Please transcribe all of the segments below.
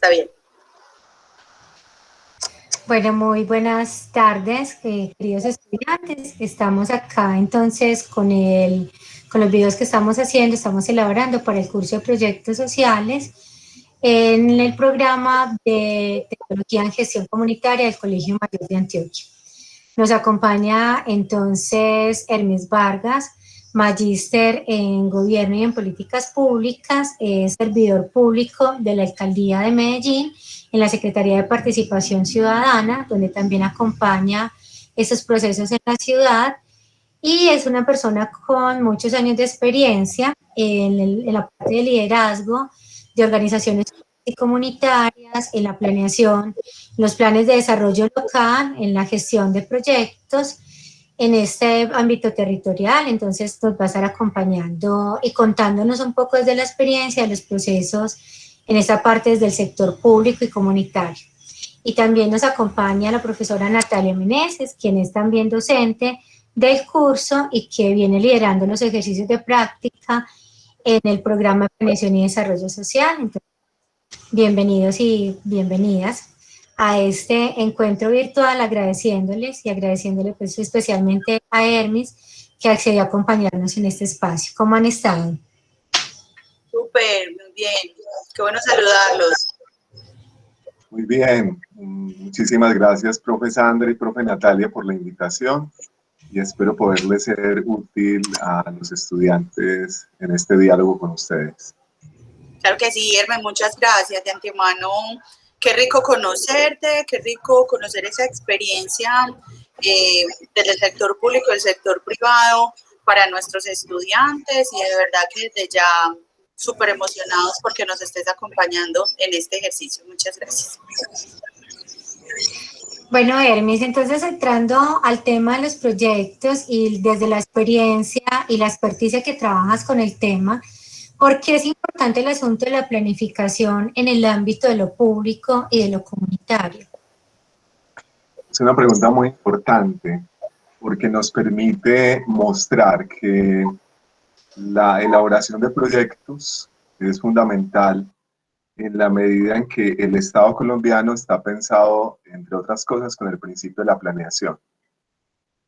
Está bien. Bueno, muy buenas tardes, queridos estudiantes. Estamos acá entonces con los videos que estamos haciendo, estamos elaborando para el curso de proyectos sociales en el programa de Tecnología en Gestión Comunitaria del Colegio Mayor de Antioquia. Nos acompaña entonces Hermes Vargas, magíster en Gobierno y en Políticas Públicas, es servidor público de la Alcaldía de Medellín, en la Secretaría de Participación Ciudadana, donde también acompaña esos procesos en la ciudad, y es una persona con muchos años de experiencia en la parte de liderazgo de organizaciones y comunitarias, en la planeación, los planes de desarrollo local, en la gestión de proyectos en este ámbito territorial. Entonces nos va a estar acompañando y contándonos un poco desde la experiencia de los procesos en esta parte desde el sector público y comunitario. Y también nos acompaña la profesora Natalia Meneses, quien es también docente del curso y que viene liderando los ejercicios de práctica en el programa de Planeación y Desarrollo Social. Entonces, bienvenidos y bienvenidas a este encuentro virtual, agradeciéndoles y agradeciéndole pues especialmente a Hermes que accedió a acompañarnos en este espacio. ¿Cómo han estado? Súper, muy bien. Qué bueno saludarlos. Muy bien. Muchísimas gracias, profe Sandra y profe Natalia, por la invitación y espero poderles ser útil a los estudiantes en este diálogo con ustedes. Claro que sí, Hermes, muchas gracias de antemano. Qué rico conocerte, qué rico conocer esa experiencia del sector público y del sector privado para nuestros estudiantes y de verdad que desde ya súper emocionados porque nos estés acompañando en este ejercicio. Muchas gracias. Bueno, Hermes, entonces entrando al tema de los proyectos y desde la experiencia y la experticia que trabajas con el tema, ¿por qué es importante el asunto de la planificación en el ámbito de lo público y de lo comunitario? Es una pregunta muy importante porque nos permite mostrar que la elaboración de proyectos es fundamental en la medida en que el Estado colombiano está pensado, entre otras cosas, con el principio de la planeación.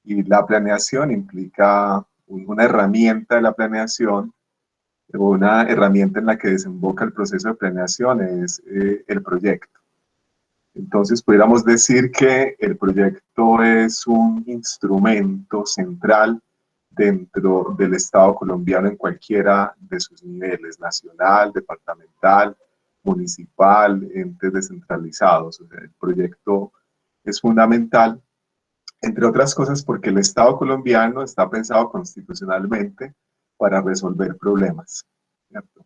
Y la planeación implica una herramienta de la planeación, una herramienta en la que desemboca el proceso de planeación es el proyecto. Entonces, pudiéramos decir que el proyecto es un instrumento central dentro del Estado colombiano en cualquiera de sus niveles, nacional, departamental, municipal, entes descentralizados. O sea, el proyecto es fundamental, entre otras cosas, porque el Estado colombiano está pensado constitucionalmente para resolver problemas, ¿cierto?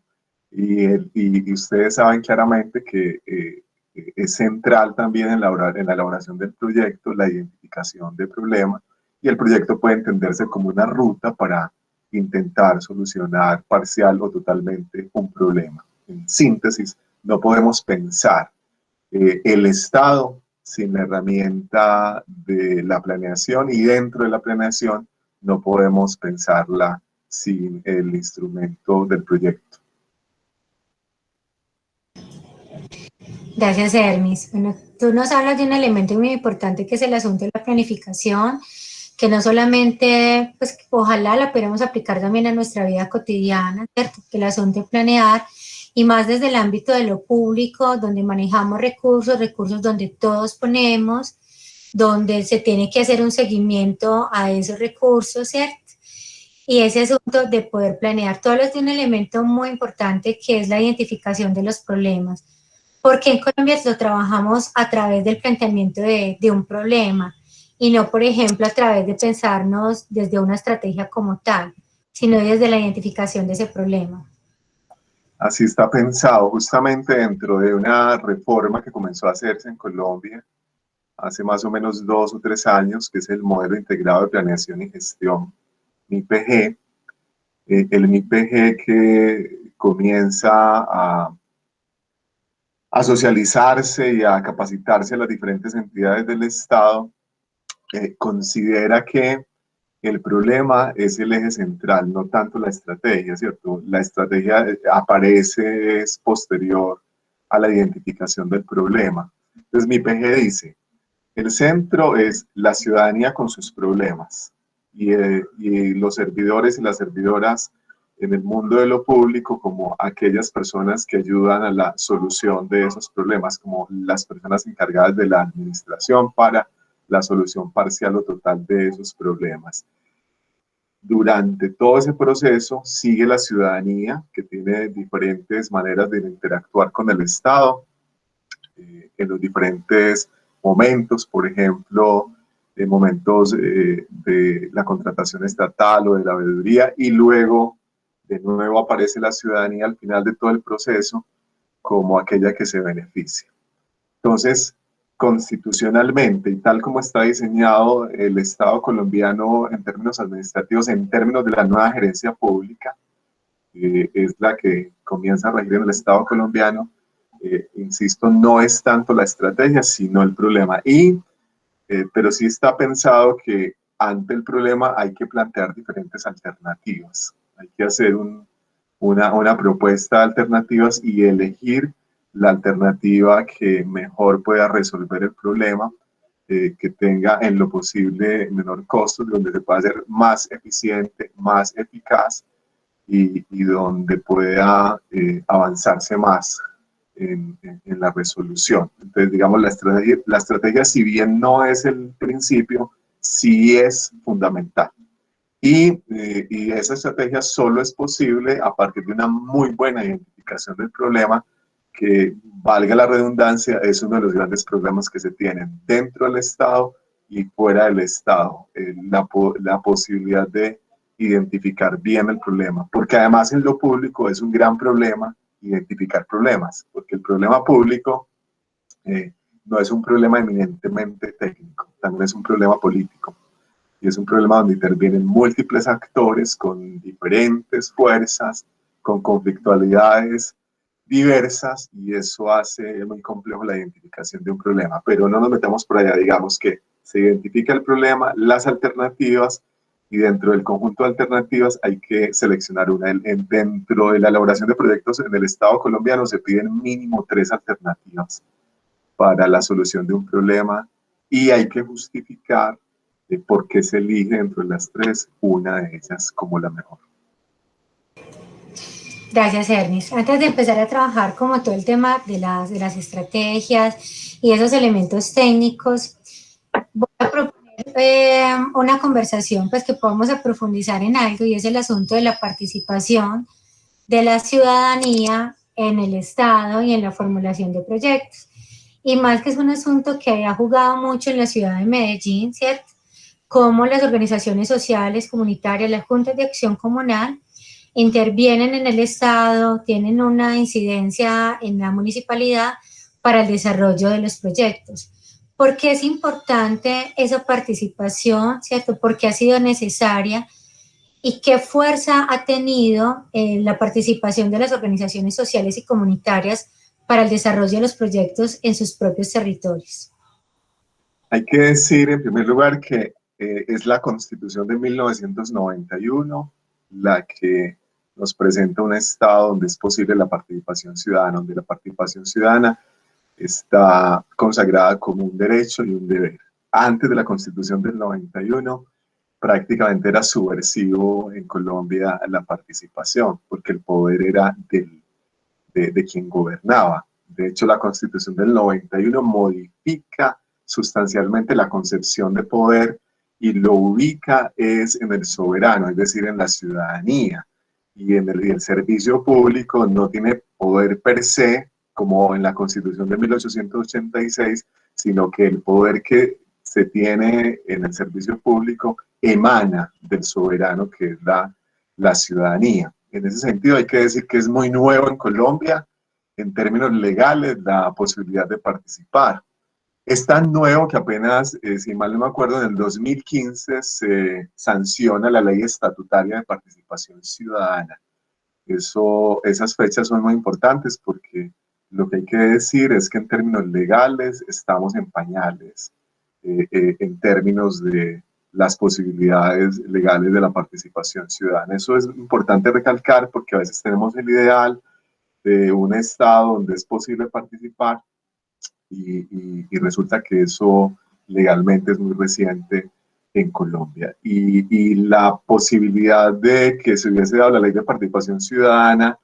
Y ustedes saben claramente que es central también en la elaboración del proyecto la identificación de problemas, y el proyecto puede entenderse como una ruta para intentar solucionar parcial o totalmente un problema. En síntesis, no podemos pensar el Estado sin la herramienta de la planeación, y dentro de la planeación no podemos pensarla sin el instrumento del proyecto. Gracias, Hermes. Bueno, tú nos hablas de un elemento muy importante que es el asunto de la planificación, que no solamente, pues ojalá la pudiéramos aplicar también a nuestra vida cotidiana, ¿cierto? Que el asunto de planear, y más desde el ámbito de lo público, donde manejamos recursos donde todos ponemos, donde se tiene que hacer un seguimiento a esos recursos, ¿cierto? Y ese asunto de poder planear, todo es de un elemento muy importante que es la identificación de los problemas. Porque en Colombia lo trabajamos a través del planteamiento de un problema y no, por ejemplo, a través de pensarnos desde una estrategia como tal, sino desde la identificación de ese problema. Así está pensado, justamente dentro de una reforma que comenzó a hacerse en Colombia hace más o menos 2 o 3 años, que es el Modelo Integrado de Planeación y Gestión, MIPG. El MIPG que comienza a socializarse y a capacitarse a las diferentes entidades del Estado, considera que el problema es el eje central, no tanto la estrategia, ¿cierto? La estrategia aparece, es posterior a la identificación del problema. Entonces mi PG dice, el centro es la ciudadanía con sus problemas y los servidores y las servidoras en el mundo de lo público como aquellas personas que ayudan a la solución de esos problemas, como las personas encargadas de la administración para la solución parcial o total de esos problemas. Durante todo ese proceso sigue la ciudadanía, que tiene diferentes maneras de interactuar con el Estado en los diferentes momentos, por ejemplo, en momentos de la contratación estatal o de la veeduría, y luego de nuevo aparece la ciudadanía al final de todo el proceso como aquella que se beneficia. Entonces, constitucionalmente y tal como está diseñado el Estado colombiano en términos administrativos, en términos de la nueva gerencia pública, es la que comienza a regir en el Estado colombiano, insisto, no es tanto la estrategia, sino el problema. Pero sí está pensado que ante el problema hay que plantear diferentes alternativas. Hay que hacer una propuesta de alternativas y elegir la alternativa que mejor pueda resolver el problema, que tenga en lo posible menor costo, donde se pueda hacer más eficiente, más eficaz y donde pueda avanzarse más en la resolución. Entonces, digamos, la estrategia, si bien no es el principio, sí es fundamental. Y esa estrategia solo es posible a partir de una muy buena identificación del problema, que, valga la redundancia, es uno de los grandes problemas que se tienen dentro del Estado y fuera del Estado, la posibilidad de identificar bien el problema, porque además en lo público es un gran problema identificar problemas, porque el problema público no es un problema eminentemente técnico, también es un problema político. Y es un problema donde intervienen múltiples actores con diferentes fuerzas, con conflictualidades diversas, y eso hace muy complejo la identificación de un problema. Pero no nos metamos por allá, digamos que se identifica el problema, las alternativas, y dentro del conjunto de alternativas hay que seleccionar una. Dentro de la elaboración de proyectos en el Estado colombiano se piden mínimo 3 alternativas para la solución de un problema, y hay que justificar por qué se elige dentro de las 3 una de ellas como la mejor. Gracias, Ernest. Antes de empezar a trabajar como todo el tema de las estrategias y esos elementos técnicos, voy a proponer una conversación pues que podamos profundizar en algo, y es el asunto de la participación de la ciudadanía en el Estado y en la formulación de proyectos. Y más que es un asunto que ha jugado mucho en la ciudad de Medellín, ¿cierto? Cómo las organizaciones sociales, comunitarias, las juntas de acción comunal intervienen en el Estado, tienen una incidencia en la municipalidad para el desarrollo de los proyectos. ¿Por qué es importante esa participación, cierto? ¿Por qué ha sido necesaria? ¿Y qué fuerza ha tenido la participación de las organizaciones sociales y comunitarias para el desarrollo de los proyectos en sus propios territorios? Hay que decir, en primer lugar, que es la Constitución de 1991 la que nos presenta un Estado donde es posible la participación ciudadana, donde la participación ciudadana está consagrada como un derecho y un deber. Antes de la Constitución del 91, prácticamente era subversivo en Colombia la participación, porque el poder era de quien gobernaba. De hecho, la Constitución del 91 modifica sustancialmente la concepción de poder y lo ubica es en el soberano, es decir, en la ciudadanía. Y en el servicio público no tiene poder per se, como en la Constitución de 1886, sino que el poder que se tiene en el servicio público emana del soberano, que es la ciudadanía. En ese sentido hay que decir que es muy nuevo en Colombia, en términos legales, la posibilidad de participar. Es tan nuevo que apenas, si mal no me acuerdo, en el 2015 se sanciona la ley estatutaria de participación ciudadana. Esas fechas son muy importantes porque lo que hay que decir es que en términos legales estamos en pañales, en términos de las posibilidades legales de la participación ciudadana. Eso es importante recalcar porque a veces tenemos el ideal de un estado donde es posible participar y resulta que eso legalmente es muy reciente en Colombia. Y la posibilidad de que se hubiese dado la ley de participación ciudadana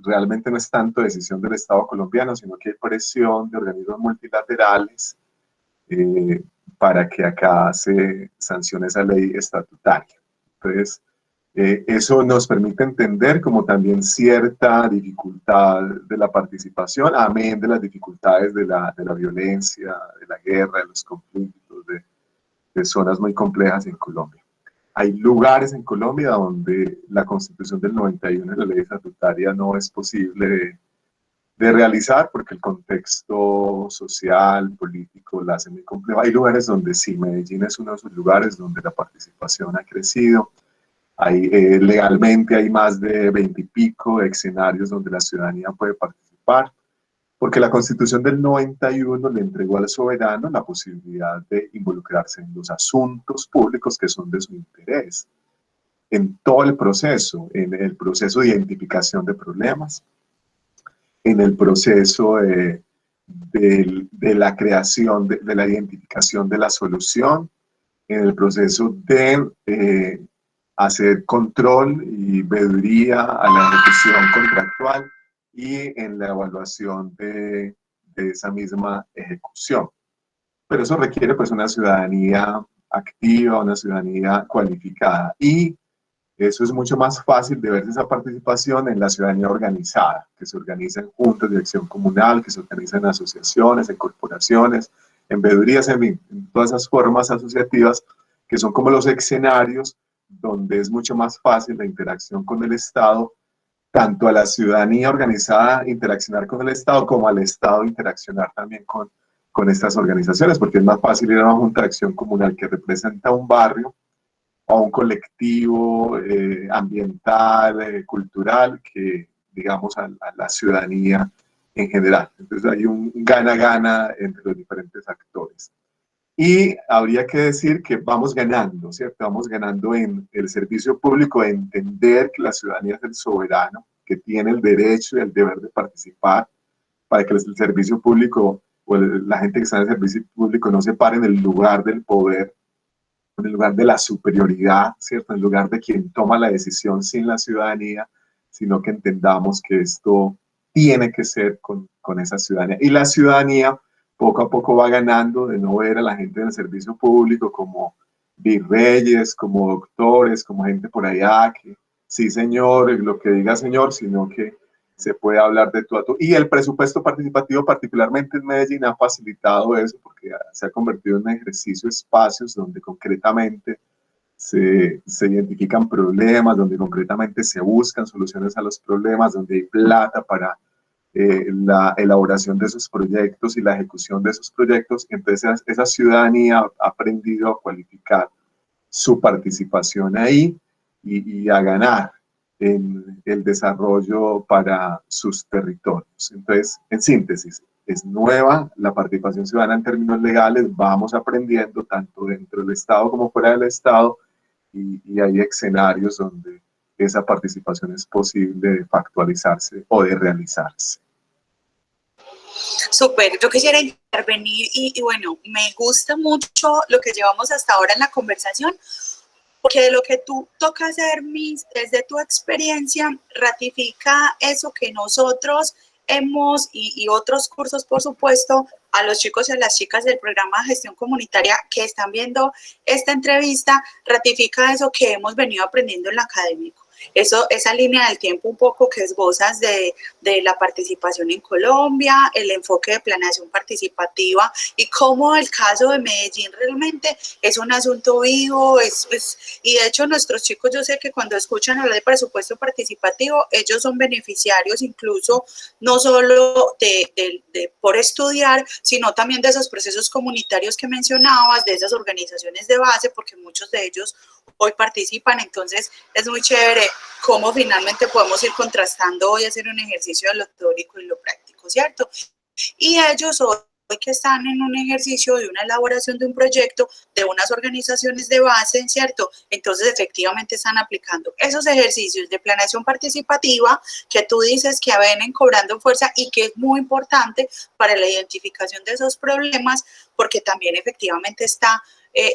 realmente no es tanto decisión del Estado colombiano, sino que hay presión de organismos multilaterales para que acá se sancione esa ley estatutaria. Entonces, eso nos permite entender como también cierta dificultad de la participación, amén de las dificultades de la violencia, de la guerra, de los conflictos, de zonas muy complejas en Colombia. Hay lugares en Colombia donde la Constitución del 91 y la ley estatutaria no es posible de realizar porque el contexto social, político la hace muy complejo. Hay lugares donde sí, Medellín es uno de esos lugares donde la participación ha crecido. Legalmente hay más de 20 y pico escenarios donde la ciudadanía puede participar, porque la Constitución del 91 le entregó al soberano la posibilidad de involucrarse en los asuntos públicos que son de su interés, en todo el proceso, en el proceso de identificación de problemas, en el proceso de la creación, de la identificación de la solución, en el proceso de hacer control y veeduría a la ejecución contractual y en la evaluación de esa misma ejecución. Pero eso requiere pues una ciudadanía activa, una ciudadanía cualificada, y eso es mucho más fácil de ver esa participación en la ciudadanía organizada, que se organiza en juntas de acción comunal, que se organiza en asociaciones, en corporaciones, en veedurías, en todas esas formas asociativas que son como los escenarios donde es mucho más fácil la interacción con el Estado, tanto a la ciudadanía organizada interaccionar con el Estado como al Estado interaccionar también con estas organizaciones, porque es más fácil ir a una junta de acción comunal que representa un barrio o a un colectivo ambiental, cultural, que digamos a la ciudadanía en general. Entonces hay un gana-gana entre los diferentes actores. Y habría que decir que vamos ganando, ¿cierto? Vamos ganando en el servicio público de entender que la ciudadanía es el soberano, que tiene el derecho y el deber de participar, para que el servicio público o la gente que está en el servicio público no se pare en el lugar del poder, en el lugar de la superioridad, ¿cierto? En el lugar de quien toma la decisión sin la ciudadanía, sino que entendamos que esto tiene que ser con esa ciudadanía. Y la ciudadanía poco a poco va ganando de no ver a la gente del servicio público como virreyes, como doctores, como gente por allá que sí señor, lo que diga señor, sino que se puede hablar de tú a tú. Y el presupuesto participativo, particularmente en Medellín, ha facilitado eso porque se ha convertido en un ejercicio de espacios donde concretamente se identifican problemas, donde concretamente se buscan soluciones a los problemas, donde hay plata para la elaboración de esos proyectos y la ejecución de esos proyectos. Entonces esa ciudadanía ha aprendido a cualificar su participación ahí y a ganar en el desarrollo para sus territorios. Entonces, en síntesis, es nueva la participación ciudadana en términos legales, vamos aprendiendo tanto dentro del Estado como fuera del Estado, y hay escenarios donde esa participación es posible de factualizarse o de realizarse. Súper, yo quisiera intervenir y bueno, me gusta mucho lo que llevamos hasta ahora en la conversación, porque de lo que tú tocas, Hermis, desde tu experiencia, ratifica eso que nosotros hemos, y otros cursos, por supuesto, a los chicos y a las chicas del programa de gestión comunitaria que están viendo esta entrevista, ratifica eso que hemos venido aprendiendo en lo académico. Esa línea del tiempo un poco que esbozas de la participación en Colombia, el enfoque de planeación participativa y cómo el caso de Medellín realmente es un asunto vivo, y de hecho nuestros chicos, yo sé que cuando escuchan hablar de presupuesto participativo, ellos son beneficiarios incluso no solo por estudiar, sino también de esos procesos comunitarios que mencionabas, de esas organizaciones de base, porque muchos de ellos hoy participan. Entonces es muy chévere cómo finalmente podemos ir contrastando hoy, hacer un ejercicio de lo teórico y lo práctico, ¿cierto? Y ellos hoy que están en un ejercicio de una elaboración de un proyecto de unas organizaciones de base, ¿cierto? Entonces, efectivamente están aplicando esos ejercicios de planeación participativa que tú dices que vienen cobrando fuerza y que es muy importante para la identificación de esos problemas, porque también efectivamente está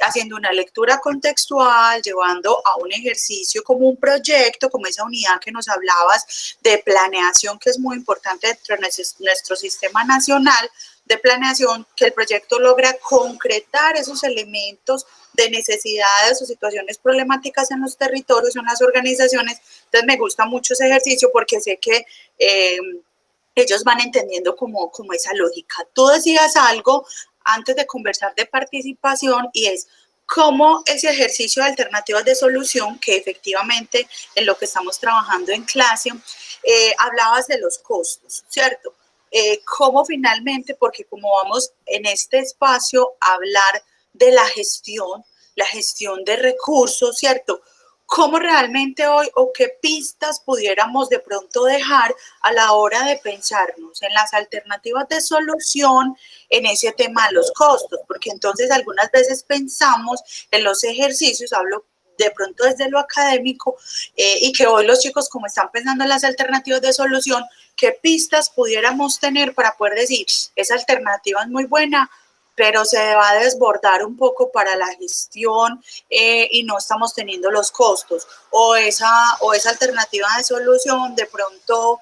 haciendo una lectura contextual, llevando a un ejercicio como un proyecto, como esa unidad que nos hablabas de planeación, que es muy importante dentro de nuestro sistema nacional de planeación, que el proyecto logra concretar esos elementos de necesidades o situaciones problemáticas en los territorios, en las organizaciones. Entonces me gusta mucho ese ejercicio porque sé que ellos van entendiendo como esa lógica. Tú decías algo antes de conversar de participación y es cómo ese ejercicio de alternativas de solución, que efectivamente en lo que estamos trabajando en clase, hablabas de los costos, ¿cierto? Cómo finalmente, porque como vamos en este espacio a hablar de la gestión de recursos, ¿cierto? ¿Cómo realmente hoy o qué pistas pudiéramos de pronto dejar a la hora de pensarnos en las alternativas de solución en ese tema de los costos? Porque entonces algunas veces pensamos en los ejercicios, hablo de pronto desde lo académico, y que hoy los chicos como están pensando en las alternativas de solución, ¿qué pistas pudiéramos tener para poder decir, esa alternativa es muy buena, pero se va a desbordar un poco para la gestión y no estamos teniendo los costos? O esa alternativa de solución de pronto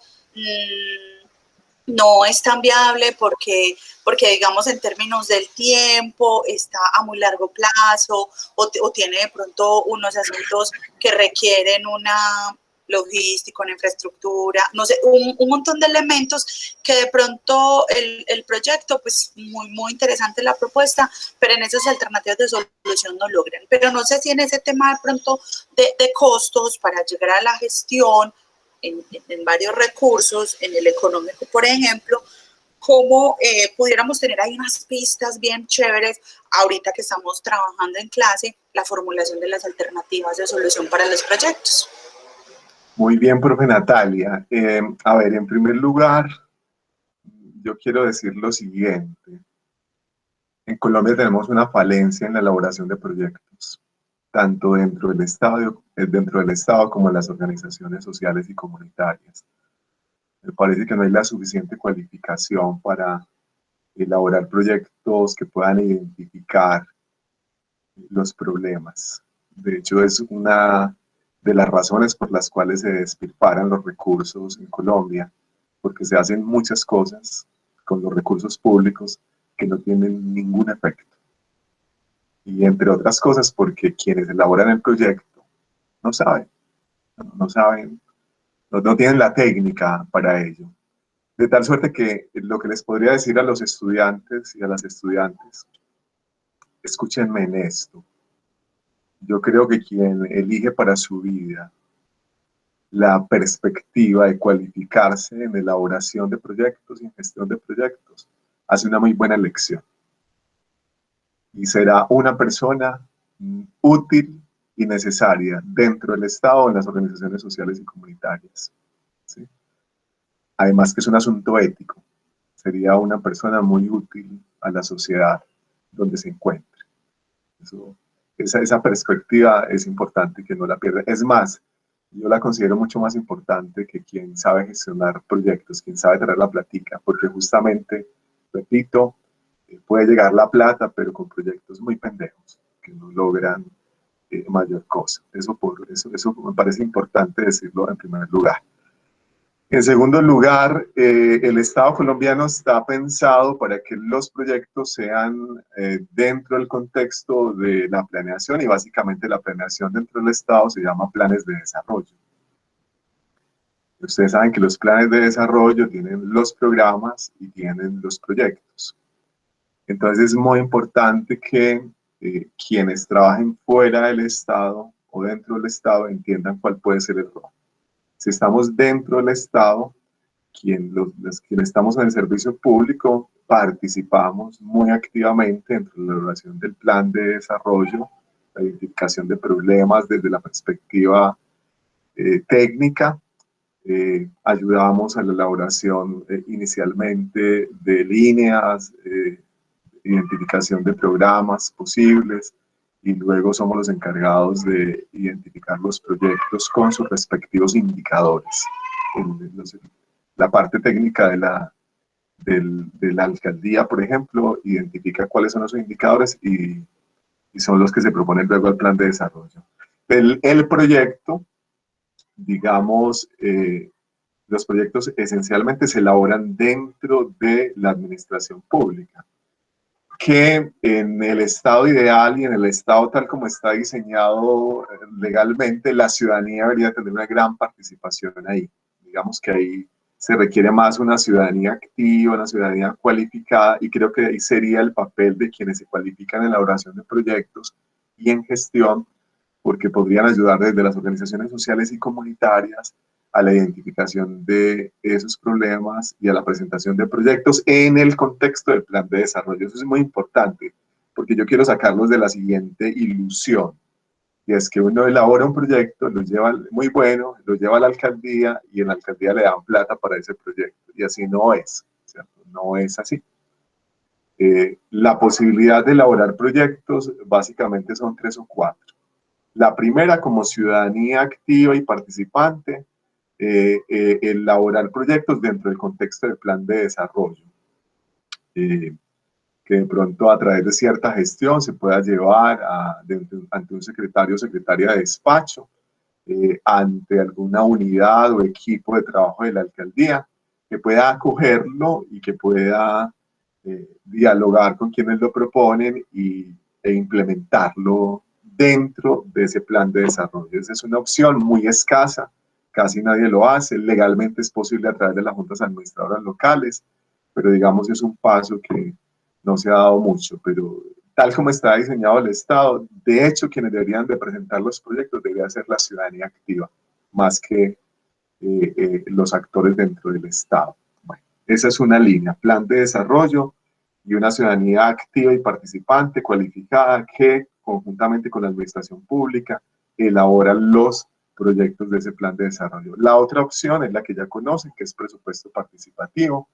no es tan viable porque digamos en términos del tiempo está a muy largo plazo o tiene de pronto unos asuntos que requieren una logística, una infraestructura, no sé, un montón de elementos que de pronto el proyecto, pues muy interesante la propuesta, pero en esas alternativas de solución no logran. Pero no sé si en ese tema de pronto de costos para llegar a la gestión, en varios recursos, en el económico, por ejemplo, cómo pudiéramos tener ahí unas pistas bien chéveres ahorita que estamos trabajando en clase, la formulación de las alternativas de solución para los proyectos. Muy bien, profe Natalia. A ver, en primer lugar, yo quiero decir lo siguiente. En Colombia tenemos una falencia en la elaboración de proyectos, tanto dentro del Estado como en las organizaciones sociales y comunitarias. Me parece que no hay la suficiente cualificación para elaborar proyectos que puedan identificar los problemas. De hecho, es una de las razones por las cuales se despilfarran los recursos en Colombia, porque se hacen muchas cosas con los recursos públicos que no tienen ningún efecto. Y entre otras cosas porque quienes elaboran el proyecto no saben, no tienen la técnica para ello. De tal suerte que lo que les podría decir a los estudiantes y a las estudiantes, escúchenme en esto. Yo creo que quien elige para su vida la perspectiva de cualificarse en elaboración de proyectos y en gestión de proyectos, hace una muy buena elección. Y será una persona útil y necesaria dentro del Estado, en las organizaciones sociales y comunitarias. ¿Sí? Además que es un asunto ético. Sería una persona muy útil a la sociedad donde se encuentre. Esa perspectiva es importante que no la pierda. Es más, yo la considero mucho más importante que quien sabe gestionar proyectos, quien sabe traer la platica, porque justamente, repito, puede llegar la plata, pero con proyectos muy pendejos, que no logran mayor cosa. Eso me parece importante decirlo en primer lugar. En segundo lugar, el Estado colombiano está pensado para que los proyectos sean dentro del contexto de la planeación, y básicamente la planeación dentro del Estado se llama planes de desarrollo. Ustedes saben que los planes de desarrollo tienen los programas y tienen los proyectos. Entonces es muy importante que quienes trabajen fuera del Estado o dentro del Estado entiendan cuál puede ser el rol. Si estamos dentro del Estado, quienes estamos en el servicio público, participamos muy activamente dentro de la elaboración del plan de desarrollo, la identificación de problemas desde la perspectiva técnica. Ayudamos a la elaboración inicialmente de líneas identificación de programas posibles, y luego somos los encargados de identificar los proyectos con sus respectivos indicadores. La parte técnica de la alcaldía, por ejemplo, identifica cuáles son los indicadores y son los que se proponen luego al plan de desarrollo. El proyecto, digamos, los proyectos esencialmente se elaboran dentro de la administración pública, que en el estado ideal y en el estado tal como está diseñado legalmente, la ciudadanía debería tener una gran participación ahí. Digamos que ahí se requiere más una ciudadanía activa, una ciudadanía cualificada, y creo que ahí sería el papel de quienes se cualifican en la elaboración de proyectos y en gestión, porque podrían ayudar desde las organizaciones sociales y comunitarias a la identificación de esos problemas y a la presentación de proyectos en el contexto del plan de desarrollo. Eso es muy importante, porque yo quiero sacarlos de la siguiente ilusión, y es que uno elabora un proyecto, lo lleva muy bueno, lo lleva a la alcaldía, y en la alcaldía le dan plata para ese proyecto, y así no es, ¿cierto? No es así. La posibilidad de elaborar proyectos básicamente son 3 o 4. La primera, como ciudadanía activa y participante, elaborar proyectos dentro del contexto del plan de desarrollo, que de pronto a través de cierta gestión se pueda llevar ante un secretario o secretaria de despacho, ante alguna unidad o equipo de trabajo de la alcaldía, que pueda acogerlo y que pueda dialogar con quienes lo proponen e implementarlo dentro de ese plan de desarrollo. Esa es una opción muy escasa, casi nadie lo hace. Legalmente es posible a través de las juntas administradoras locales, pero digamos es un paso que no se ha dado mucho. Pero tal como está diseñado el Estado, de hecho quienes deberían de presentar los proyectos debería ser la ciudadanía activa, más que los actores dentro del Estado. Bueno, esa es una línea, plan de desarrollo y una ciudadanía activa y participante, cualificada, que conjuntamente con la administración pública elabora los proyectos de ese plan de desarrollo. La otra opción es la que ya conocen, que es presupuesto participativo,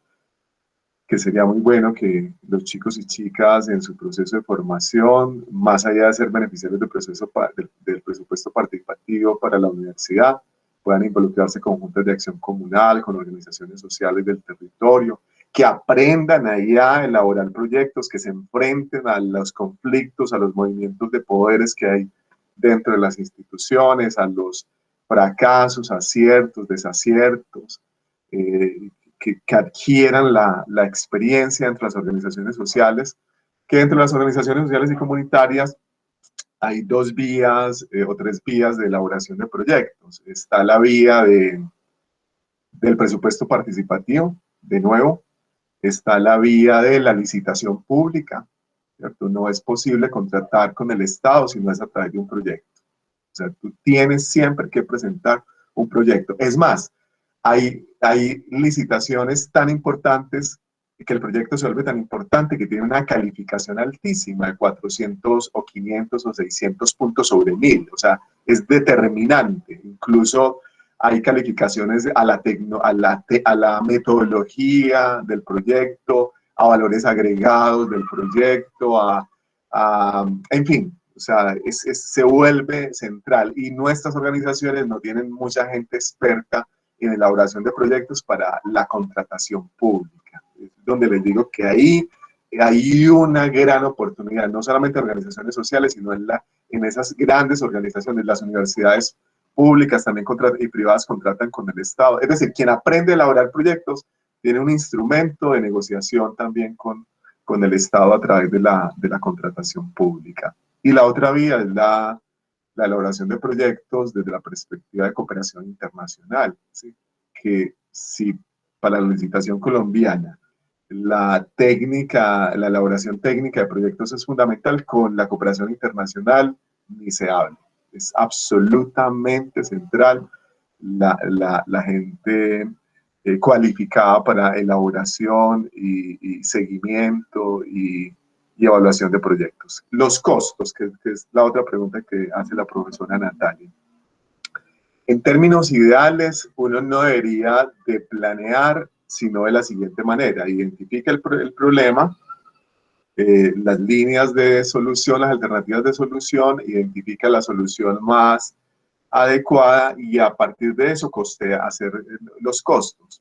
que sería muy bueno que los chicos y chicas en su proceso de formación, más allá de ser beneficiarios del presupuesto participativo para la universidad, puedan involucrarse con juntas de acción comunal, con organizaciones sociales del territorio, que aprendan ahí a elaborar proyectos, que se enfrenten a los conflictos, a los movimientos de poderes que hay dentro de las instituciones, a los fracasos, aciertos, desaciertos, que adquieran la experiencia entre las organizaciones sociales, que entre las organizaciones sociales y comunitarias hay 2 vías o 3 vías de elaboración de proyectos. Está la vía del presupuesto participativo, de nuevo. Está la vía de la licitación pública, ¿cierto? No es posible contratar con el Estado si no es a través de un proyecto. O sea, tú tienes siempre que presentar un proyecto. Es más, hay licitaciones tan importantes que el proyecto se vuelve tan importante que tiene una calificación altísima de 400 o 500 o 600 puntos sobre 1000. O sea, es determinante. Incluso hay calificaciones a la metodología del proyecto, a valores agregados del proyecto, en fin, o sea, se vuelve central, y nuestras organizaciones no tienen mucha gente experta en elaboración de proyectos para la contratación pública, donde les digo que ahí hay una gran oportunidad, no solamente organizaciones sociales, sino en esas grandes organizaciones, las universidades públicas también y privadas contratan con el Estado. Es decir, quien aprende a elaborar proyectos tiene un instrumento de negociación también con el Estado a través de la contratación pública. Y la otra vía es la elaboración de proyectos desde la perspectiva de cooperación internacional, ¿sí? Que si para la licitación colombiana la elaboración técnica de proyectos es fundamental, con la cooperación internacional ni se habla. Es absolutamente central la gente cualificada para elaboración y seguimiento y evaluación de proyectos. Los costos, que es la otra pregunta que hace la profesora Natalia. En términos ideales, uno no debería de planear sino de la siguiente manera: identifica el problema, las líneas de solución, las alternativas de solución, identifica la solución más adecuada y a partir de eso costea hacer los costos.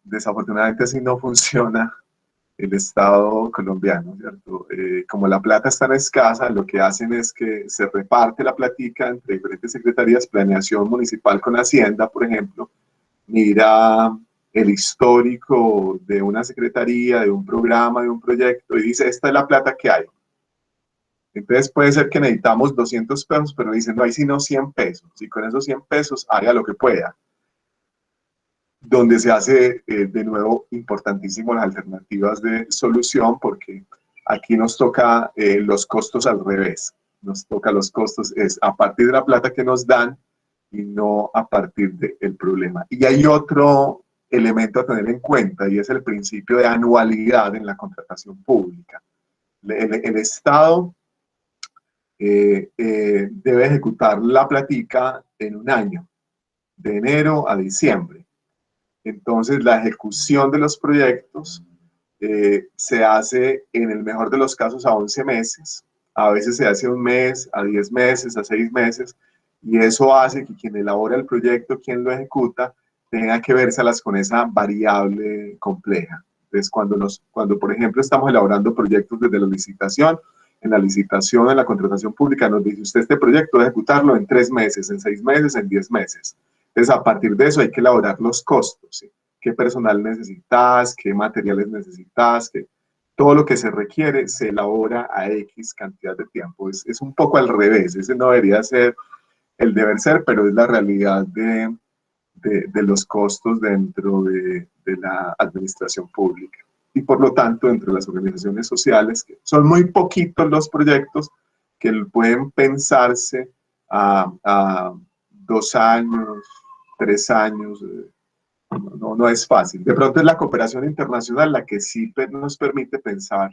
Desafortunadamente así no funciona el Estado colombiano, ¿cierto? Como la plata es tan escasa, lo que hacen es que se reparte la platica entre diferentes secretarías, planeación municipal con Hacienda, por ejemplo, mira el histórico de una secretaría, de un programa, de un proyecto, y dice, esta es la plata que hay. Entonces puede ser que necesitamos 200 pesos, pero dicen, no hay sino 100 pesos, y con esos 100 pesos haga lo que pueda. Donde se hace de nuevo importantísimo las alternativas de solución, porque aquí nos toca los costos al revés. Nos toca los costos es a partir de la plata que nos dan y no a partir del problema. Y hay otro elemento a tener en cuenta y es el principio de anualidad en la contratación pública. El Estado debe ejecutar la platica en un año, de enero a diciembre. Entonces, la ejecución de los proyectos se hace en el mejor de los casos a 11 meses, a veces se hace a un mes, a 10 meses, a 6 meses, y eso hace que quien elabora el proyecto, quien lo ejecuta, tenga que vérselas con esa variable compleja. Entonces, cuando por ejemplo, estamos elaborando proyectos desde la licitación, en la contratación pública, nos dice usted este proyecto debe ejecutarlo en 3 meses, en 6 meses, en 10 meses. Entonces, a partir de eso hay que elaborar los costos, ¿sí? ¿Qué personal necesitas? ¿Qué materiales necesitas? Todo lo que se requiere se elabora a X cantidad de tiempo. Es un poco al revés, ese no debería ser el deber ser, pero es la realidad de los costos dentro de la administración pública. Y por lo tanto, entre las organizaciones sociales, que son muy poquitos los proyectos que pueden pensarse a 2 años, 3 años, no es fácil. De pronto es la cooperación internacional la que sí nos permite pensar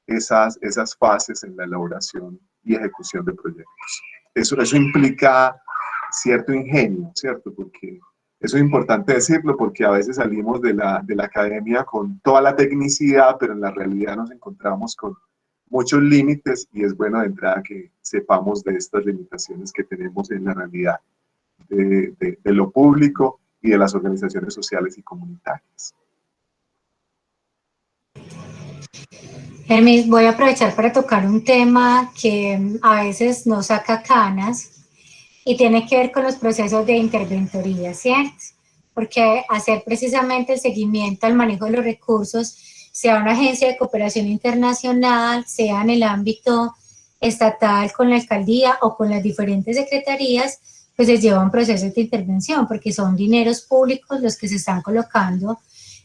esas fases en la elaboración y ejecución de proyectos. Eso implica cierto ingenio, ¿cierto? Porque eso es importante decirlo porque a veces salimos de la academia con toda la tecnicidad, pero en la realidad nos encontramos con muchos límites y es bueno de entrada que sepamos de estas limitaciones que tenemos en la realidad de lo público y de las organizaciones sociales y comunitarias. Hermes, voy a aprovechar para tocar un tema que a veces nos saca canas y tiene que ver con los procesos de interventoría, ¿cierto? Porque hacer precisamente el seguimiento al manejo de los recursos, sea una agencia de cooperación internacional, sea en el ámbito estatal con la alcaldía o con las diferentes secretarías, pues se llevan procesos de intervención porque son dineros públicos los que se están colocando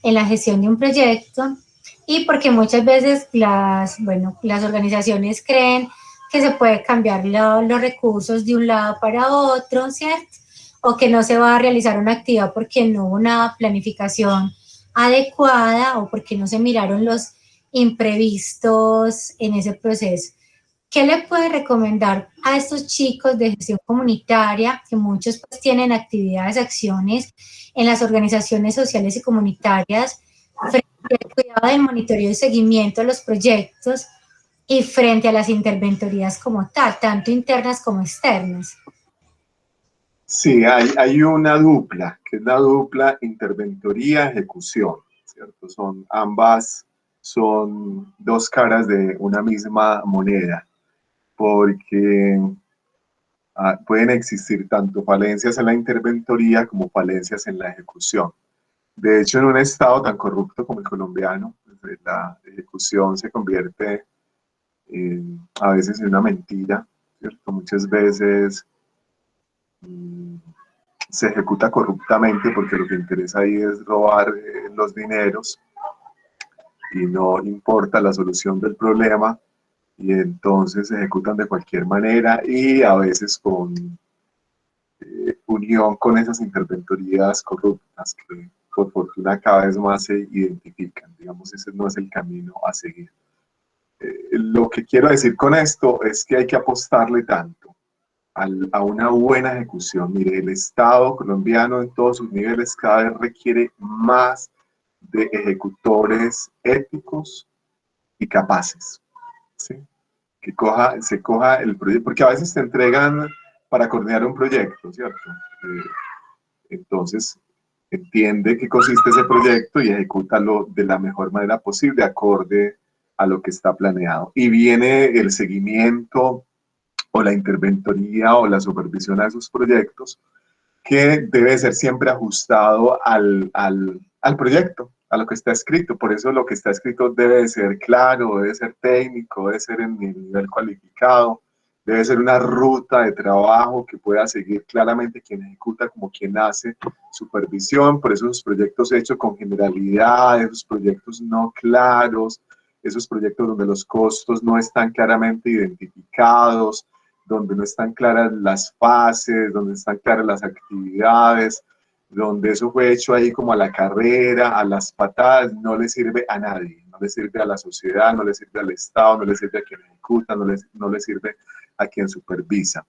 en la gestión de un proyecto y porque muchas veces las organizaciones creen que se puede cambiar los recursos de un lado para otro, ¿cierto? O que no se va a realizar una actividad porque no hubo una planificación adecuada o porque no se miraron los imprevistos en ese proceso. ¿Qué le puede recomendar a estos chicos de gestión comunitaria, que muchos pues, tienen actividades, acciones en las organizaciones sociales y comunitarias, frente al cuidado del monitoreo y seguimiento de los proyectos y frente a las interventorías como tal, tanto internas como externas? Sí, hay una dupla, que es la dupla interventoría-ejecución, ¿cierto? Ambas son dos caras de una misma moneda, porque pueden existir tanto falencias en la interventoría como falencias en la ejecución. De hecho, en un estado tan corrupto como el colombiano, pues, la ejecución se convierte a veces en una mentira, ¿cierto? Muchas veces se ejecuta corruptamente porque lo que interesa ahí es robar los dineros y no importa la solución del problema y entonces se ejecutan de cualquier manera y a veces con unión con esas interventorías corruptas que por fortuna cada vez más se identifican. Digamos, ese no es el camino a seguir. Lo que quiero decir con esto es que hay que apostarle tanto a una buena ejecución. Mire, el Estado colombiano en todos sus niveles cada vez requiere más de ejecutores éticos y capaces, ¿sí? Que se coja el proyecto, porque a veces te entregan para coordinar un proyecto, ¿cierto? Entonces, entiende qué consiste ese proyecto y ejecútalo de la mejor manera posible, acorde a lo que está planeado. Y viene el seguimiento o la interventoría o la supervisión a esos proyectos, que debe ser siempre ajustado al proyecto, a lo que está escrito. Por eso lo que está escrito debe ser claro, debe ser técnico, debe ser en el nivel cualificado, debe ser una ruta de trabajo que pueda seguir claramente quien ejecuta como quien hace supervisión. Por eso esos proyectos hechos con generalidad, esos proyectos no claros, esos proyectos donde los costos no están claramente identificados, donde no están claras las fases, donde están claras las actividades, donde eso fue hecho ahí como a la carrera, a las patadas, no le sirve a nadie, no le sirve a la sociedad, no le sirve al Estado, no le sirve a quien ejecuta, no le sirve a quien supervisa.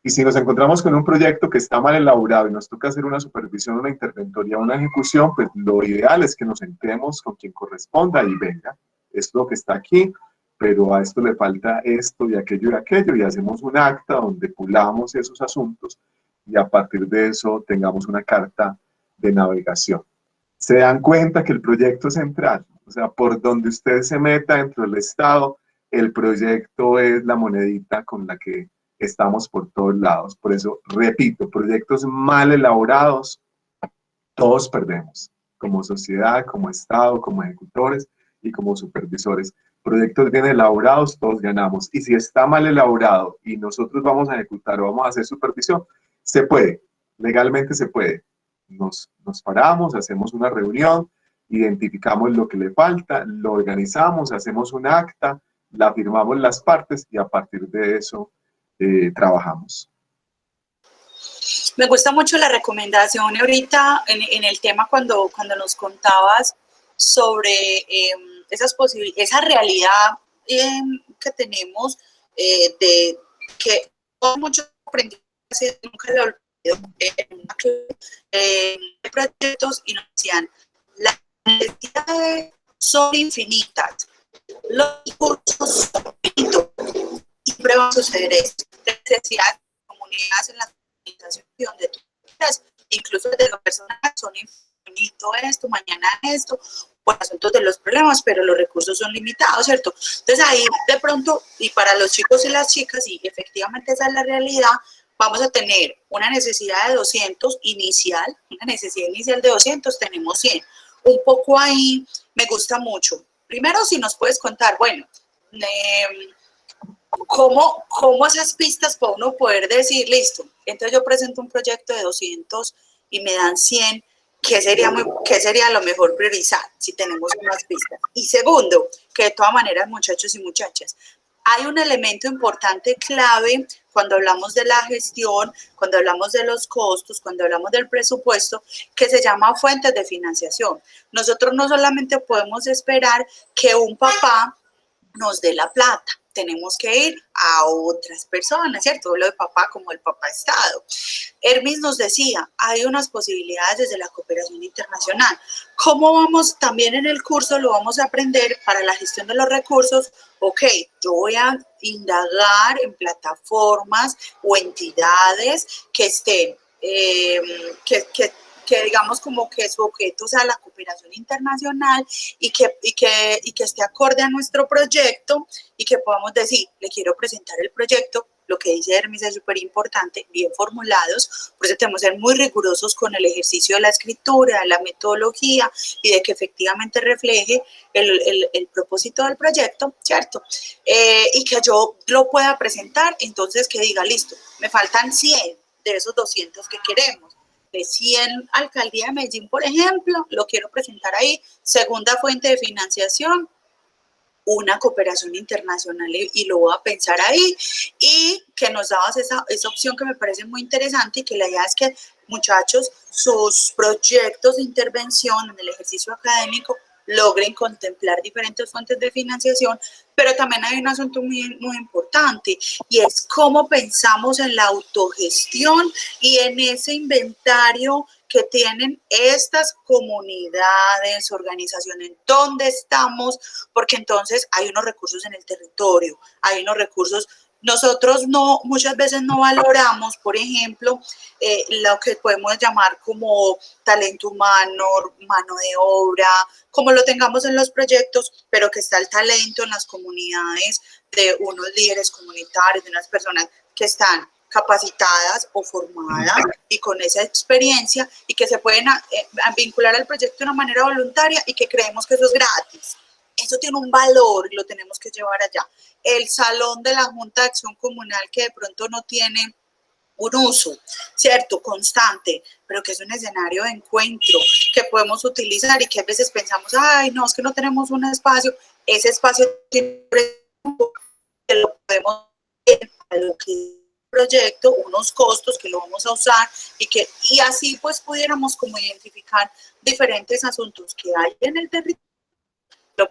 Y si nos encontramos con un proyecto que está mal elaborado y nos toca hacer una supervisión, una interventoría, una ejecución, pues lo ideal es que nos sentemos con quien corresponda y venga, es lo que está aquí, pero a esto le falta esto y aquello, y hacemos un acta donde pulamos esos asuntos y a partir de eso tengamos una carta de navegación. Se dan cuenta que el proyecto es central, o sea, por donde usted se meta dentro del Estado, el proyecto es la monedita con la que estamos por todos lados. Por eso, repito, proyectos mal elaborados, todos perdemos, como sociedad, como Estado, como ejecutores y como supervisores. Proyectos bien elaborados, todos ganamos. Y si está mal elaborado y nosotros vamos a ejecutar o vamos a hacer supervisión, se puede, legalmente se puede. Nos paramos, hacemos una reunión, identificamos lo que le falta, lo organizamos, hacemos un acta, la firmamos las partes y a partir de eso trabajamos. Me gusta mucho la recomendación ahorita en el tema cuando nos contabas sobre esa realidad que tenemos de que mucho aprendí, nunca lo olvido, proyectos y nos decían, las necesidades son infinitas, los recursos son finitos, y siempre va a suceder esto, necesidades de comunidades en la organización de tu vida, incluso de las personas son infinito esto, mañana esto, por asuntos de los problemas, pero los recursos son limitados, ¿cierto? Entonces ahí de pronto, y para los chicos y las chicas, y efectivamente esa es la realidad, vamos a tener una necesidad de 200 inicial, una necesidad inicial de 200, tenemos 100. Un poco ahí me gusta mucho. Primero, si nos puedes contar, bueno, ¿cómo esas pistas para uno poder decir, listo, entonces yo presento un proyecto de 200 y me dan 100, ¿qué sería lo mejor priorizar si tenemos unas pistas? Y segundo, que de todas maneras, muchachos y muchachas, hay un elemento importante clave cuando hablamos de la gestión, cuando hablamos de los costos, cuando hablamos del presupuesto, que se llama fuentes de financiación. Nosotros no solamente podemos esperar que un papá nos dé la plata, tenemos que ir a otras personas, ¿cierto? Hablo de papá como el papá Estado. Hermis nos decía, hay unas posibilidades desde la cooperación internacional. ¿Cómo vamos? También en el curso lo vamos a aprender para la gestión de los recursos. Ok, yo voy a indagar en plataformas o entidades que estén, que digamos como que su objeto sea la cooperación internacional y que esté acorde a nuestro proyecto y que podamos decir, le quiero presentar el proyecto, lo que dice Hermis es súper importante, bien formulados, por eso tenemos que ser muy rigurosos con el ejercicio de la escritura, de la metodología y de que efectivamente refleje el propósito del proyecto, ¿cierto? Y que yo lo pueda presentar, entonces que diga, listo, me faltan 100 de esos 200 que queremos. De 100 Alcaldía de Medellín, por ejemplo, lo quiero presentar ahí. Segunda fuente de financiación, una cooperación internacional y lo voy a pensar ahí. Y que nos dabas esa opción que me parece muy interesante y que la idea es que, muchachos, sus proyectos de intervención en el ejercicio académico logren contemplar diferentes fuentes de financiación, pero también hay un asunto muy, muy importante y es cómo pensamos en la autogestión y en ese inventario que tienen estas comunidades, organizaciones, dónde estamos, porque entonces hay unos recursos en el territorio, hay unos recursos. Nosotros no, muchas veces no valoramos, por ejemplo, lo que podemos llamar como talento humano, mano de obra, como lo tengamos en los proyectos, pero que está el talento en las comunidades de unos líderes comunitarios, de unas personas que están capacitadas o formadas y con esa experiencia y que se pueden vincular al proyecto de una manera voluntaria y que creemos que eso es gratis. Eso tiene un valor y lo tenemos que llevar allá. El salón de la Junta de Acción Comunal que de pronto no tiene un uso, ¿cierto? Constante, pero que es un escenario de encuentro que podemos utilizar y que a veces pensamos, ay, no, es que no tenemos un espacio. Ese espacio tiene que lo podemos ver a lo que proyecto, unos costos que lo vamos a usar y así pues pudiéramos como identificar diferentes asuntos que hay en el territorio, lo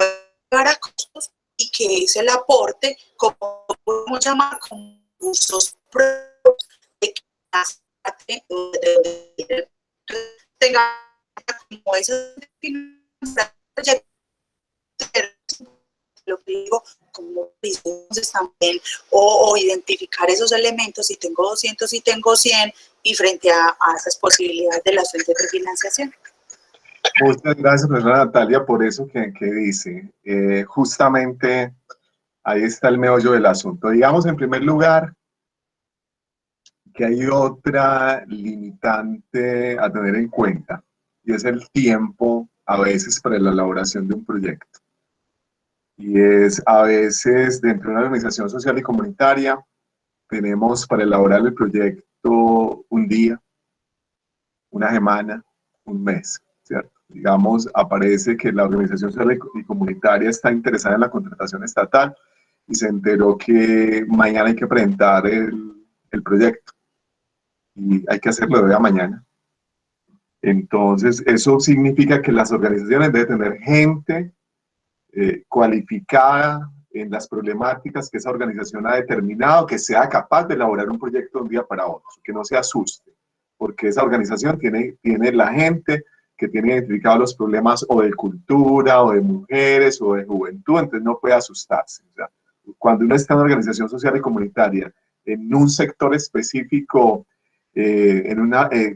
para costos y que es el aporte, como podemos llamar, concursos de que tenga como esos proyectos, lo que digo, como business también, o identificar esos elementos, si tengo 200, si tengo 100, y frente a esas posibilidades de las fuentes de financiación. Muchas gracias, profesora Natalia, por eso que dice. Justamente ahí está el meollo del asunto. Digamos, en primer lugar, que hay otra limitante a tener en cuenta, y es el tiempo, a veces, para la elaboración de un proyecto. Y es, a veces, dentro de una organización social y comunitaria, tenemos para elaborar el proyecto un día, una semana, un mes, ¿cierto? Digamos, aparece que la organización social y comunitaria está interesada en la contratación estatal y se enteró que mañana hay que presentar el proyecto y hay que hacerlo de hoy a mañana. Entonces, eso significa que las organizaciones deben tener gente cualificada en las problemáticas que esa organización ha determinado, que sea capaz de elaborar un proyecto de un día para otro, que no se asuste, porque esa organización tiene la gente que tiene identificados los problemas o de cultura, o de mujeres, o de juventud, entonces no puede asustarse. O sea, cuando uno está en una organización social y comunitaria, en un sector específico,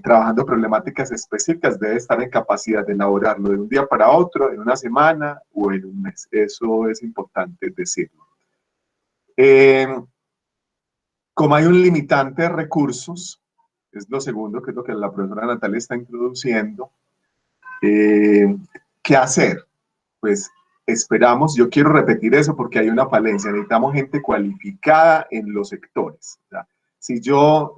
trabajando problemáticas específicas, debe estar en capacidad de elaborarlo de un día para otro, en una semana o en un mes. Eso es importante decirlo. Como hay un limitante de recursos, es lo segundo, que es lo que la profesora Natalia está introduciendo, ¿qué hacer? Pues esperamos, yo quiero repetir eso porque hay una falencia, necesitamos gente cualificada en los sectores. ¿Verdad? Si yo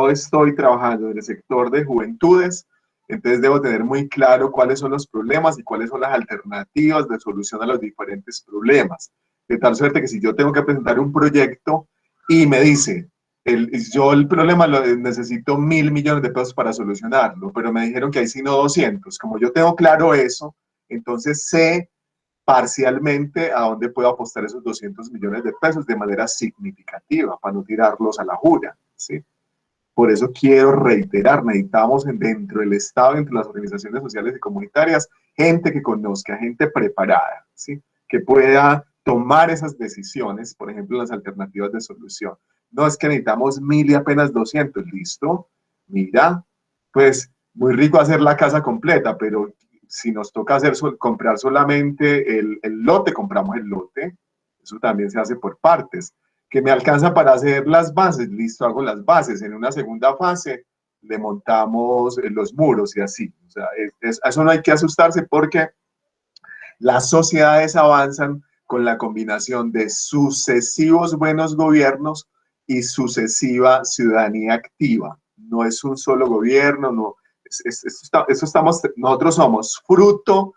estoy trabajando en el sector de juventudes, entonces debo tener muy claro cuáles son los problemas y cuáles son las alternativas de solución a los diferentes problemas. De tal suerte que si yo tengo que presentar un proyecto y me dice, yo el problema necesito 1.000 millones de pesos para solucionarlo, pero me dijeron que hay sino 200. Como yo tengo claro eso, entonces sé parcialmente a dónde puedo apostar esos 200 millones de pesos de manera significativa para no tirarlos a la jura, ¿sí? Por eso quiero reiterar, necesitamos dentro del Estado, entre las organizaciones sociales y comunitarias, gente que conozca, gente preparada, ¿sí? Que pueda tomar esas decisiones, por ejemplo, las alternativas de solución. No es que necesitamos 1.000 y apenas 200, ¿listo? Mira, pues muy rico hacer la casa completa, pero si nos toca comprar solamente el lote, compramos el lote. Eso también se hace por partes. Que me alcanza para hacer las bases, listo, hago las bases. En una segunda fase le montamos los muros y así. O sea, eso no hay que asustarse porque las sociedades avanzan con la combinación de sucesivos buenos gobiernos y sucesiva ciudadanía activa. No es un solo gobierno, no. Nosotros somos fruto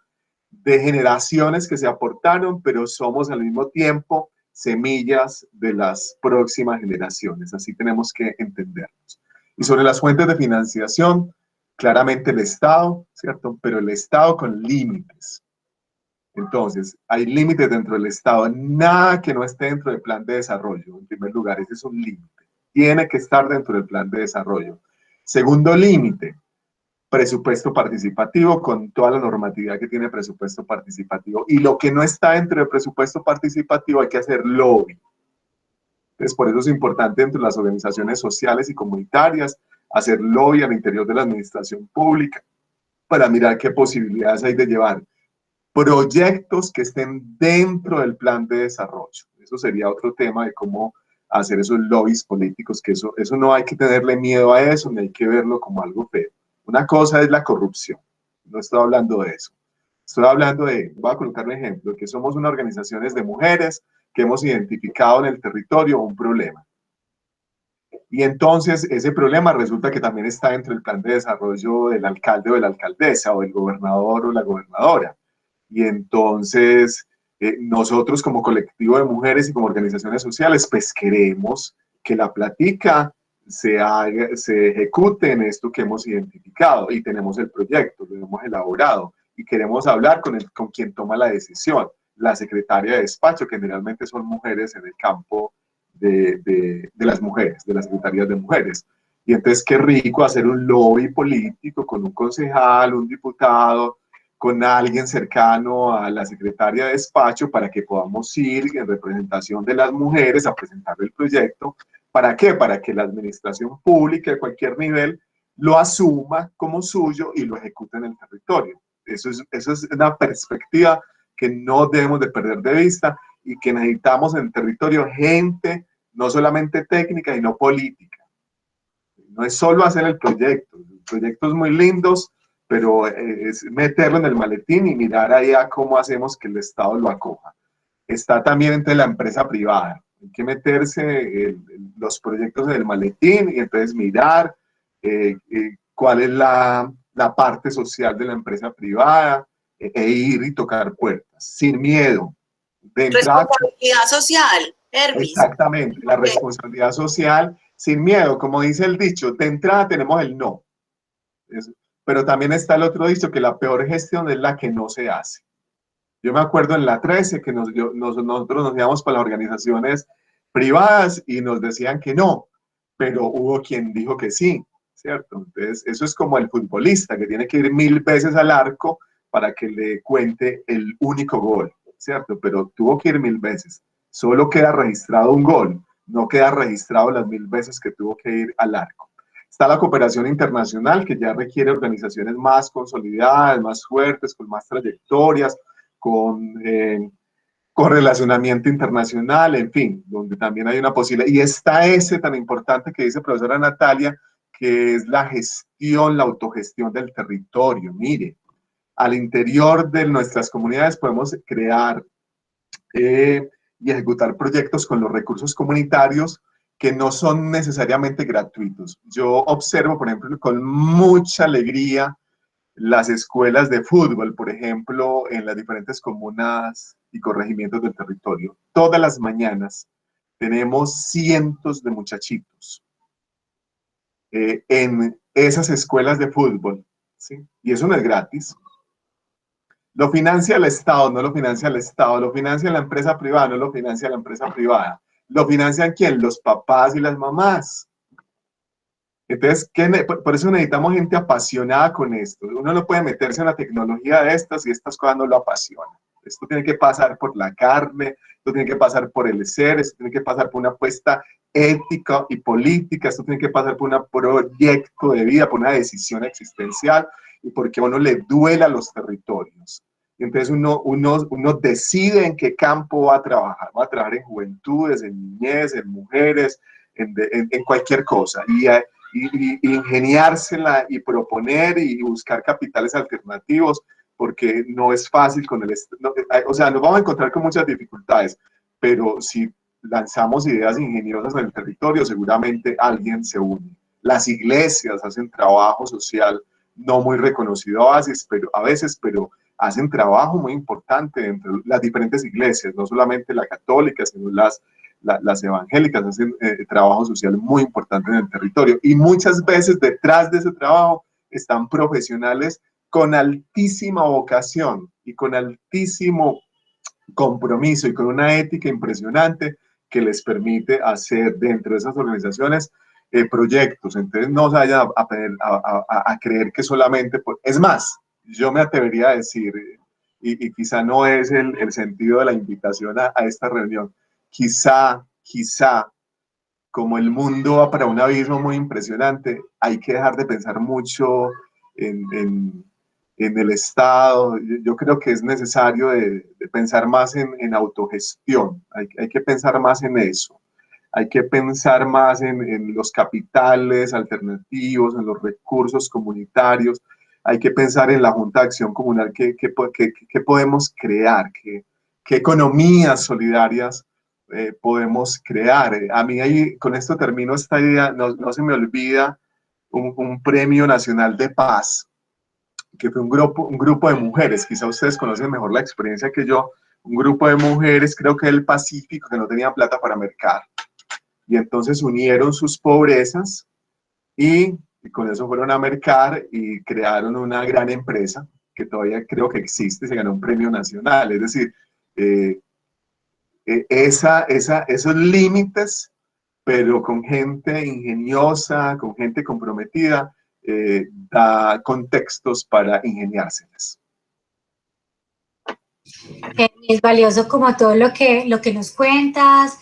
de generaciones que se aportaron, pero somos al mismo tiempo semillas de las próximas generaciones. Así tenemos que entendernos. Y sobre las fuentes de financiación, claramente el Estado, ¿cierto? Pero el Estado con límites. Entonces, hay límites dentro del Estado, nada que no esté dentro del plan de desarrollo. En primer lugar, ese es un límite. Tiene que estar dentro del plan de desarrollo. Segundo límite, presupuesto participativo con toda la normatividad que tiene presupuesto participativo. Y lo que no está dentro del presupuesto participativo hay que hacer lobby. Entonces, por eso es importante entre las organizaciones sociales y comunitarias hacer lobby al interior de la administración pública para mirar qué posibilidades hay de llevar proyectos que estén dentro del plan de desarrollo. Eso sería otro tema de cómo hacer esos lobbies políticos, que eso no hay que tenerle miedo a eso, ni hay que verlo como algo feo. Una cosa es la corrupción, no estoy hablando de eso. Estoy hablando de, voy a colocar un ejemplo, que somos una organización de mujeres que hemos identificado en el territorio un problema. Y entonces ese problema resulta que también está dentro del plan de desarrollo del alcalde o de la alcaldesa o del gobernador o la gobernadora. Y entonces nosotros como colectivo de mujeres y como organizaciones sociales, pues queremos que la plática se ejecute en esto que hemos identificado y tenemos el proyecto, lo hemos elaborado y queremos hablar con quien toma la decisión, la secretaria de despacho, que generalmente son mujeres en el campo de las mujeres, de las secretarías de mujeres. Y entonces qué rico hacer un lobby político con un concejal, un diputado, con alguien cercano a la secretaria de despacho para que podamos ir en representación de las mujeres a presentar el proyecto. ¿Para qué? Para que la administración pública de cualquier nivel lo asuma como suyo y lo ejecute en el territorio. Eso es una perspectiva que no debemos de perder de vista y que necesitamos en el territorio gente no solamente técnica, sino política. No es solo hacer el proyecto, proyectos muy lindos, pero es meterlo en el maletín y mirar ahí a cómo hacemos que el Estado lo acoja. Está también entre la empresa privada. Hay que meterse los proyectos en el maletín y entonces mirar cuál es la parte social de la empresa privada e ir y tocar puertas, sin miedo. De entrada, responsabilidad social, Hervis. Exactamente, la responsabilidad social, sin miedo, como dice el dicho, de entrada tenemos el no. Pero también está el otro dicho, que la peor gestión es la que no se hace. Yo me acuerdo en la 13 que nosotros nos íbamos para las organizaciones privadas y nos decían que no, pero hubo quien dijo que sí, ¿cierto? Entonces, eso es como el futbolista que tiene que ir 1000 veces al arco para que le cuente el único gol, ¿cierto? Pero tuvo que ir 1000 veces. Solo queda registrado un gol, no queda registrado las 1000 veces que tuvo que ir al arco. Está la cooperación internacional, que ya requiere organizaciones más consolidadas, más fuertes, con más trayectorias, con relacionamiento internacional, en fin, donde también hay una posibilidad. Y está ese tan importante que dice profesora Natalia, que es la gestión, la autogestión del territorio. Mire, al interior de nuestras comunidades podemos crear y ejecutar proyectos con los recursos comunitarios que no son necesariamente gratuitos. Yo observo, por ejemplo, con mucha alegría las escuelas de fútbol, por ejemplo, en las diferentes comunas y corregimientos del territorio. Todas las mañanas tenemos cientos de muchachitos en esas escuelas de fútbol, ¿sí? Y eso no es gratis. Lo financia el Estado, no lo financia el Estado. Lo financia la empresa privada, no lo financia la empresa privada. ¿Lo financian quién? Los papás y las mamás. Entonces, por eso necesitamos gente apasionada con esto. Uno no puede meterse en la tecnología de estas y estas cosas no lo apasionan. Esto tiene que pasar por la carne, esto tiene que pasar por el ser, esto tiene que pasar por una apuesta ética y política, esto tiene que pasar por un proyecto de vida, por una decisión existencial y porque a uno le duela los territorios. Y entonces uno decide en qué campo va a trabajar en juventudes, en niñez, en mujeres, en cualquier cosa. Y ingeniársela y proponer y buscar capitales alternativos, porque no es fácil con o sea, nos vamos a encontrar con muchas dificultades, pero si lanzamos ideas ingeniosas en el territorio, seguramente alguien se une. Las iglesias hacen trabajo social no muy reconocido a veces, pero hacen trabajo muy importante entre las diferentes iglesias, no solamente la católica, sino las evangélicas hacen trabajo social muy importante en el territorio. Y muchas veces detrás de ese trabajo están profesionales con altísima vocación y con altísimo compromiso y con una ética impresionante que les permite hacer dentro de esas organizaciones proyectos. Entonces no se vayan a creer que solamente, es más, yo me atrevería a decir, y quizá no es el sentido de la invitación a esta reunión, quizá, como el mundo va para un abismo muy impresionante, hay que dejar de pensar mucho en el Estado. Yo creo que es necesario de pensar más en autogestión, hay que pensar más en eso. Hay que pensar más en los capitales alternativos, en los recursos comunitarios. Hay que pensar en la Junta de Acción Comunal, qué podemos crear, qué economías solidarias podemos crear. A mí, ahí, con esto termino esta idea, no se me olvida un premio nacional de paz, que fue un grupo de mujeres, quizá ustedes conocen mejor la experiencia que yo, un grupo de mujeres, creo que del Pacífico, que no tenían plata para mercar, y entonces unieron sus pobrezas y con eso fueron a mercar y crearon una gran empresa que todavía creo que existe, se ganó un premio nacional. Es decir, esos límites, pero con gente ingeniosa, con gente comprometida, da contextos para ingeniárselas. Es valioso como todo lo que nos cuentas,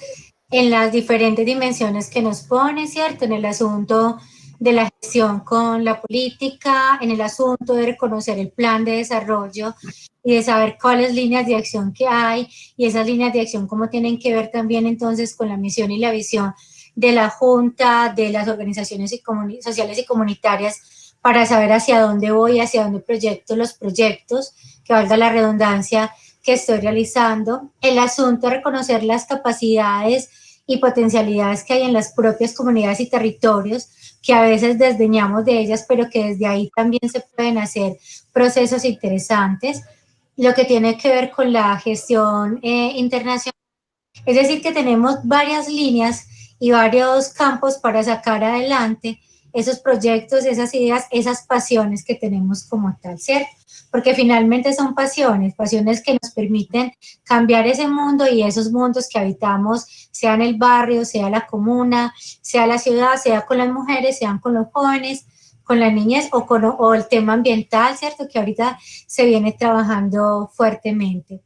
en las diferentes dimensiones que nos pone, ¿cierto? En el asunto de la gestión con la política, en el asunto de reconocer el plan de desarrollo y de saber cuáles líneas de acción que hay y esas líneas de acción cómo tienen que ver también entonces con la misión y la visión de la Junta, de las organizaciones sociales y comunitarias para saber hacia dónde voy, hacia dónde proyecto los proyectos, que valga la redundancia, que estoy realizando. El asunto de reconocer las capacidades y potencialidades que hay en las propias comunidades y territorios, que a veces desdeñamos de ellas, pero que desde ahí también se pueden hacer procesos interesantes. Lo que tiene que ver con la gestión internacional, es decir, que tenemos varias líneas y varios campos para sacar adelante esos proyectos, esas ideas, esas pasiones que tenemos como tal, ¿cierto? Porque finalmente son pasiones que nos permiten cambiar ese mundo y esos mundos que habitamos, sea en el barrio, sea la comuna, sea la ciudad, sea con las mujeres, sean con los jóvenes, con las niñas o el tema ambiental, ¿cierto? Que ahorita se viene trabajando fuertemente.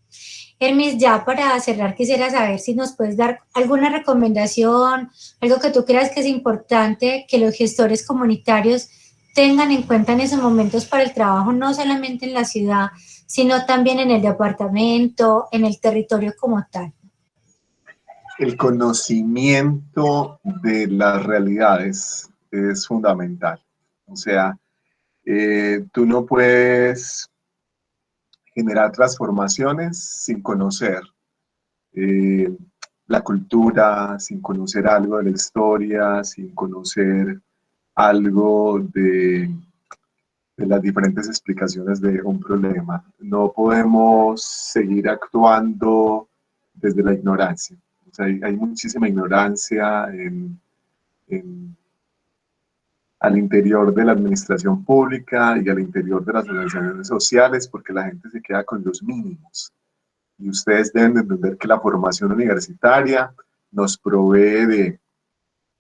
Hermis, ya para cerrar quisiera saber si nos puedes dar alguna recomendación, algo que tú creas que es importante que los gestores comunitarios tengan en cuenta en esos momentos para el trabajo, no solamente en la ciudad, sino también en el departamento, en el territorio como tal. El conocimiento de las realidades es fundamental. O sea, tú no puedes generar transformaciones sin conocer la cultura, sin conocer algo de la historia, sin conocer algo de las diferentes explicaciones de un problema. No podemos seguir actuando desde la ignorancia. O sea, hay muchísima ignorancia al interior de la administración pública y al interior de las organizaciones sociales, porque la gente se queda con los mínimos. Y ustedes deben de entender que la formación universitaria nos provee de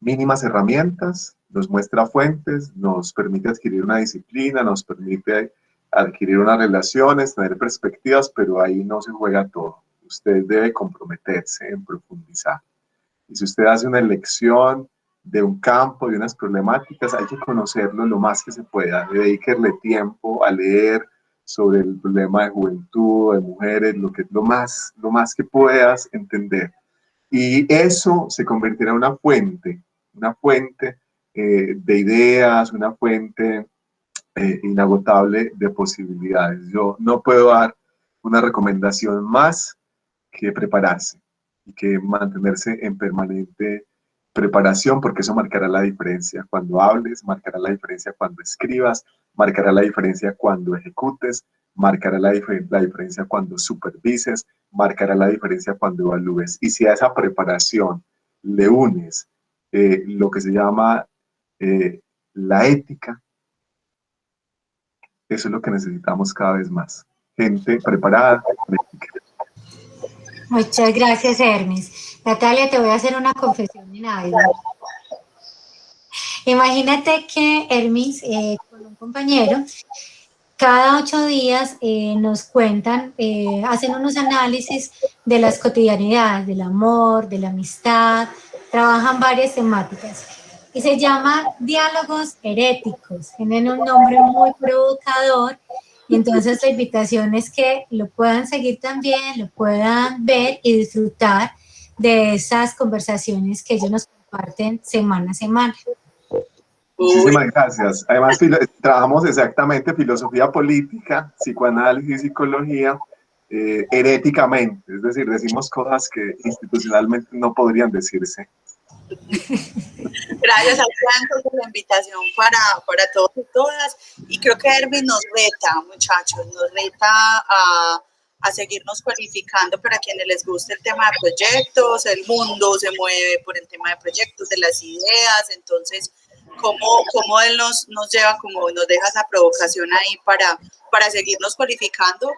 mínimas herramientas, nos muestra fuentes, nos permite adquirir una disciplina, nos permite adquirir unas relaciones, tener perspectivas, pero ahí no se juega todo. Usted debe comprometerse en profundizar. Y si usted hace una elección de un campo, de unas problemáticas, hay que conocerlo lo más que se pueda. Dedíquele tiempo a leer sobre el problema de juventud, de mujeres, lo más que puedas entender. Y eso se convertirá en una fuente de ideas, una fuente inagotable de posibilidades. Yo no puedo dar una recomendación más que prepararse y que mantenerse en permanente preparación, porque eso marcará la diferencia cuando hables, marcará la diferencia cuando escribas, marcará la diferencia cuando ejecutes, marcará la diferencia cuando supervises, marcará la diferencia cuando evalúes. Y si a esa preparación le unes lo que se llama la ética, eso es lo que necesitamos cada vez más. gente preparada. Muchas gracias, Hermes. Natalia, te voy a hacer una confesión en algo. Imagínate que Hermes, con un compañero, cada 8 días nos cuentan, hacen unos análisis de las cotidianidades, del amor, de la amistad, trabajan varias temáticas y se llama Diálogos Heréticos. Tienen un nombre muy provocador y entonces la invitación es que lo puedan seguir también, lo puedan ver y disfrutar de esas conversaciones que ellos nos comparten semana a semana. Muchísimas gracias. Además, trabajamos exactamente filosofía política, psicoanálisis, psicología, heréticamente, es decir, decimos cosas que institucionalmente no podrían decirse. Gracias, Alejandro, por la invitación para todos y todas. Y creo que Hermes nos reta, muchachos, nos reta a seguirnos cualificando para quienes les guste el tema de proyectos. El mundo se mueve por el tema de proyectos, de las ideas. Entonces, cómo él nos lleva, como nos deja esa provocación ahí para seguirnos cualificando.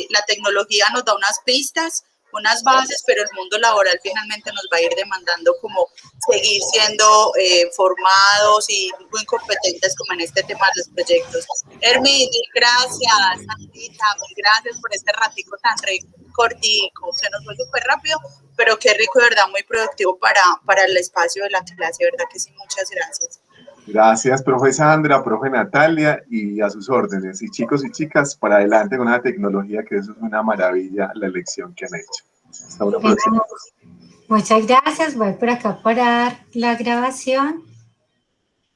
La tecnología nos da unas pistas, unas bases, pero el mundo laboral finalmente nos va a ir demandando como seguir siendo formados y muy competentes como en este tema de los proyectos. Hermes, gracias, Santita, gracias por este ratico tan cortico, se nos fue súper rápido, pero qué rico, de verdad, muy productivo para el espacio de la clase, verdad que sí, muchas gracias. Gracias, profe Sandra, profe Natalia, y a sus órdenes. Y chicos y chicas, para adelante con la tecnología, que eso es una maravilla, la elección que han hecho. Hasta una próxima. Muchas gracias, voy por acá a parar la grabación.